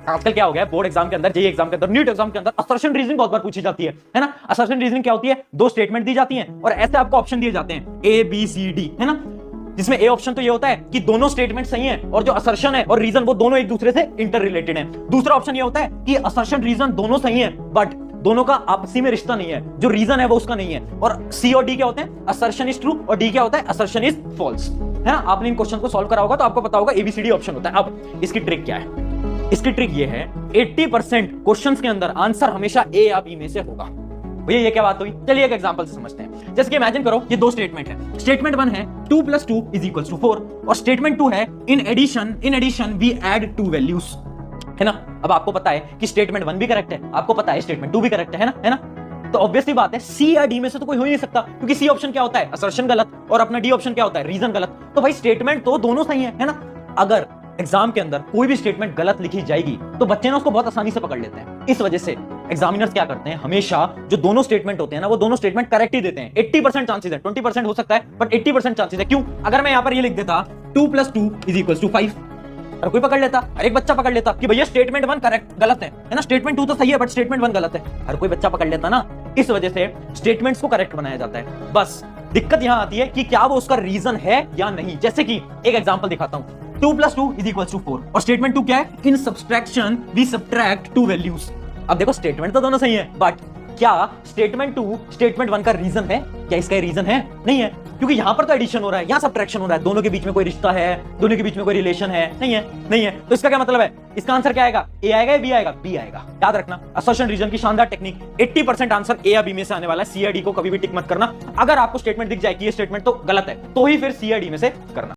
आजकल क्या हो गया है, बोर्ड एग्जाम के अंदर, जेईई एग्जाम के अंदर, नीट एग्जाम के अंदर असर्शन रीजनिंग बहुत बार पूछी जाती है ना। असर्शन रीजनिंग क्या होती है, दो स्टेटमेंट दी जाती हैं और ऐसे आपको ऑप्शन दिए जाते हैं ए बी सी डी, है ना। जिसमें ए ऑप्शन तो ये होता है कि दोनों स्टेटमेंट सही हैं और जो असर्शन है और रीजन वो दोनों एक दूसरे से इंटर रिलेटेड हैं। दूसरा ऑप्शन ये होता है कि असर्शन रीजन दोनों सही हैं बट दोनों का आपसी में रिश्ता नहीं है, जो रीजन है वो उसका नहीं है। और सी और डी क्या होते हैं, असर्शन इज ट्रू और डी क्या होता है, असर्शन इज फॉल्स, है ना। आपने इन क्वेश्चन को सॉल्व करा होगा तो आपको पता होगा एबीसीडी ऑप्शन होता है। अब इसकी ट्रिक क्या है, इसकी ट्रिक ये है 80% क्वेश्चंस के अंदर आंसर हमेशा ए या बी में से होगा। भैया ये क्या बात हुई, चलिए एक एग्जांपल से समझते हैं। जैसे कि इमेजिन करो ये दो स्टेटमेंट है। स्टेटमेंट 1 है 2 + 2 = 4 और स्टेटमेंट 2 है in addition we add 2 values, है ना। अब आपको पता है कि स्टेटमेंट 1 भी करेक्ट है, आपको पता है स्टेटमेंट 2 भी करेक्ट है ना। तो ऑब्वियसली बात है सी या डी में से तो कोई हो ही नहीं सकता, क्योंकि सी ऑप्शन क्या होता है, असर्शन गलत, और अपना डी ऑप्शन क्या होता है, रीजन गलत। तो भाई स्टेटमेंट तो दोनों सही है ना। अगर एग्जाम के अंदर कोई भी स्टेटमेंट गलत लिखी जाएगी तो बच्चे ना उसको बहुत आसानी से पकड़ लेते हैं। इस वजह से एग्जामिनर्स क्या करते हैं, हमेशा जो दोनों स्टेटमेंट होते हैं ना वो दोनों स्टेटमेंट करेक्ट ही देते हैं। 80% चांसेस है, 20% हो सकता है बट 80% चांसेस है। क्यों, अगर मैं यहां पर ये लिख देता 2 + 2 = 5, और कोई पकड़ लेता, हर एक बच्चा पकड़ लेता कि भैया स्टेटमेंट 1 करेक्ट गलत है ना, स्टेटमेंट 2 तो सही है बट स्टेटमेंट 1 गलत है, हर कोई बच्चा पकड़ लेता ना। इस वजह से स्टेटमेंट्स को करेक्ट बनाया जाता है। बस दिक्कत यहां आती है कि क्या वो उसका रीजन है या नहीं। जैसे कि एक एग्जांपल दिखाता हूं, 2 + 2 = 4 और स्टेटमेंट 2 क्या है, इन सब्सट्रैक्शन वी सब्ट्रैक्ट 2 वैल्यूज। अब देखो स्टेटमेंट तो दोनों सही है बट क्या स्टेटमेंट 2 स्टेटमेंट 1 का रीजन है, क्या इसका रीजन है, नहीं है, क्योंकि यहां पर तो एडिशन हो रहा है, यहां सब्ट्रैक्शन हो रहा है, दोनों के बीच में कोई रिश्ता है, दोनों के बीच में कोई रिलेशन है, नहीं है। तो इसका क्या मतलब है, इसका आंसर क्या आएगा, ए आएगा या बी आएगा, बी आएगा। याद रखना असर्शन रीजन की शानदार टेक्निक, 80% आंसर ए या बी में से आने वाला है। सी या डी को कभी भी टिक मत करना। अगर आपको स्टेटमेंट दिख जाए कि ये स्टेटमेंट तो गलत है तो ही फिर सी या डी में से करना।